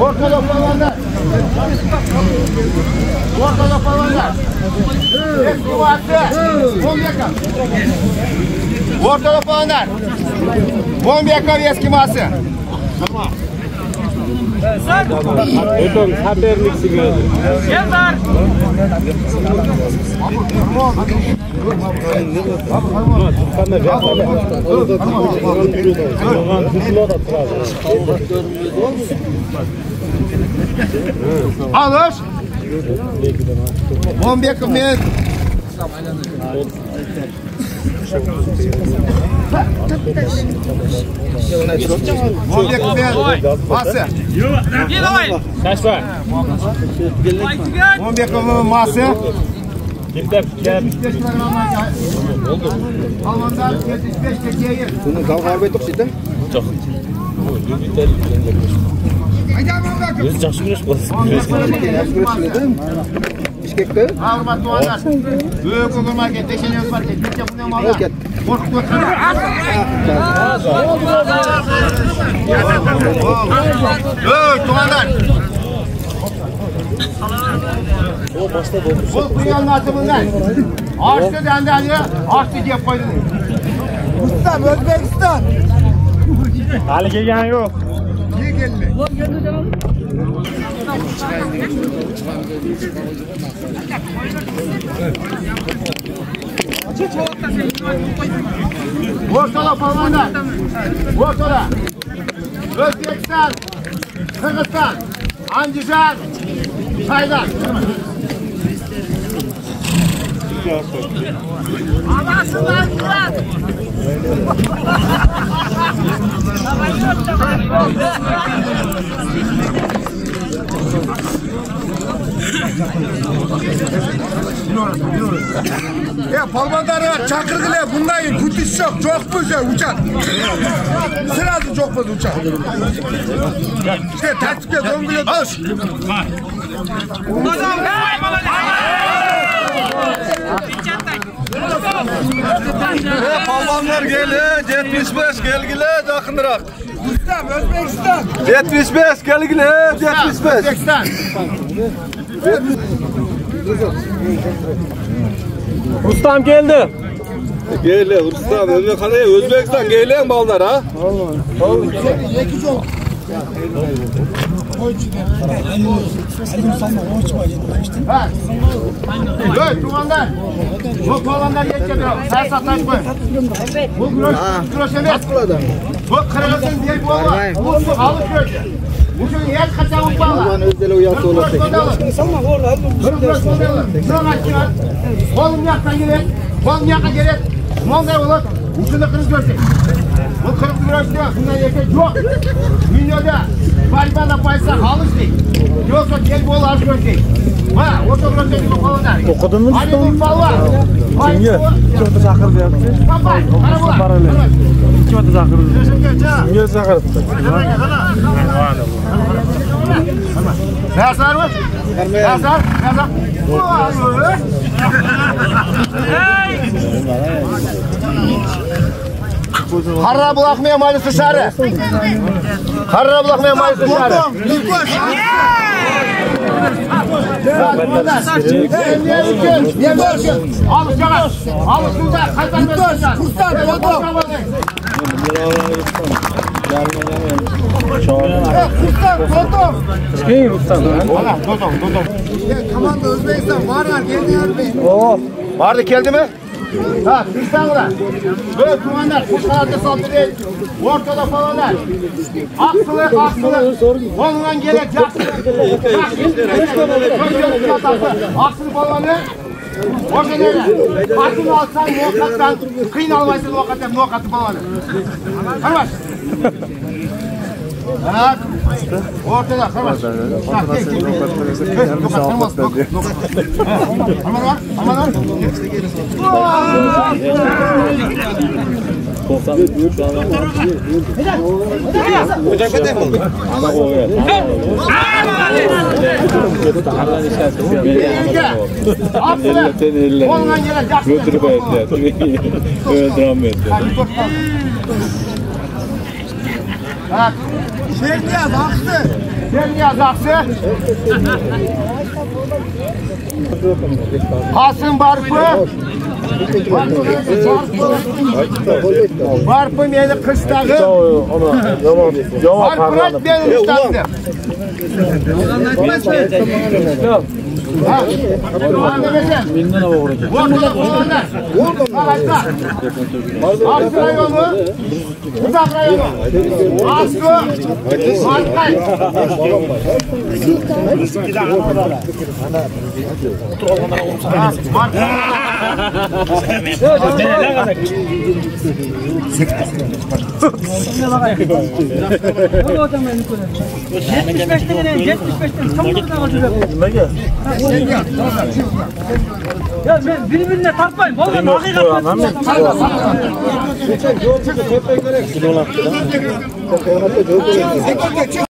Ortada falanlar. Ortada falanlar. Eski vakti. 10 yakar. Ortada falanlar. 10 yakar eski ması. Tamam. Beton haberliksi geldi. Gel var. Alış. 11 kımet. Masa. Gel давай. Kaç var? 11 kımet masa. Gel. Almanlar 75 tekeyir. Bunu kavga ettik şimdi. Çok. Biz жақсы көреш Bişkek'te. Hurmatli oğlanlar. Büyük okulmarket, teşekkür market, bir yapılan mallar. Korkut götürün. Büyük oğlanlar. Bu dünyanın atımından. Açtı dendi, açtı diye koydun. Ustam Özbekistan. Hali kelgani yo'q. Niye geldi? Ortada falanlar. Ortada. Özbekistan, Kırgızistan, Andijan, Tayland. Anasından giren. Ya palmandarlar çakırgılar bundan kutuş yok, çok güzel uçak. Sırası çok güzel uçak. İşte tertipte döngülüyor. Alış. Palvanlar gelin, 75 gelgiler yakındırak. Ustam Özbekistan. 75 gelgiler, 75. Özbekistan. Ustam geldi. Gelin, Ruslan, Özbekistan gelin ballar ha. Evet, tumanlar. Bu falanlar geçiyor. Sen sataşma. Bu groş evet. Bu kırılsın diye bu ama. Bu alıp gördü. Bu şu yer kaçan uçmalar. Ulan özel uyası olacak. Kolum yaktan gelir. Kolum yaktan gelir. Monday olur. Ucunda kırız görsün. Bu kırık groş diyor. Bundan erkek yok. Dünyada Bariban'da paysa alış değil. Yoksa gel bol alış görsün. Ha, orta groş değil bu falanlar. Okudun mu? Hani bu fal var. Kimge? Çok da çakırdı ya. Papay, karabola. Çok da çakırdı. Kimge çakırdı? Nasar mı? Nasar? Nasar? Harra bulakmaya mayısı şarı. Harra bulakmaya mayısı şarı. Alış yalan. Alış şurada. Kayıtlar Kim ustam? Komanda Özbekistan var ya geldi. Oo. Vardı geldi mi? Ha, İstanbul'da. Böyle kumanlar, kuş kanadı saldırı, ortada falanlar. Aksılık. Ondan gerek aksılık falanı. Orada neyle? Aksını alsan muhakkaktan, kıyın almayısın muhakkatı falanı. Karbaş. Evet. Ortada karbaş. Aman var. Şerniyaz aksın. Şerniyaz Aksı. Kasım Barpı. Barpı meni kıştagı. Barpırat meni kıştagı. Binden hava vuracak. Aslı rayonu, Uzak rayonu, Aslı, Markay. Ya ben birbirine tartmayın. Vallahi hakikaten. Çek.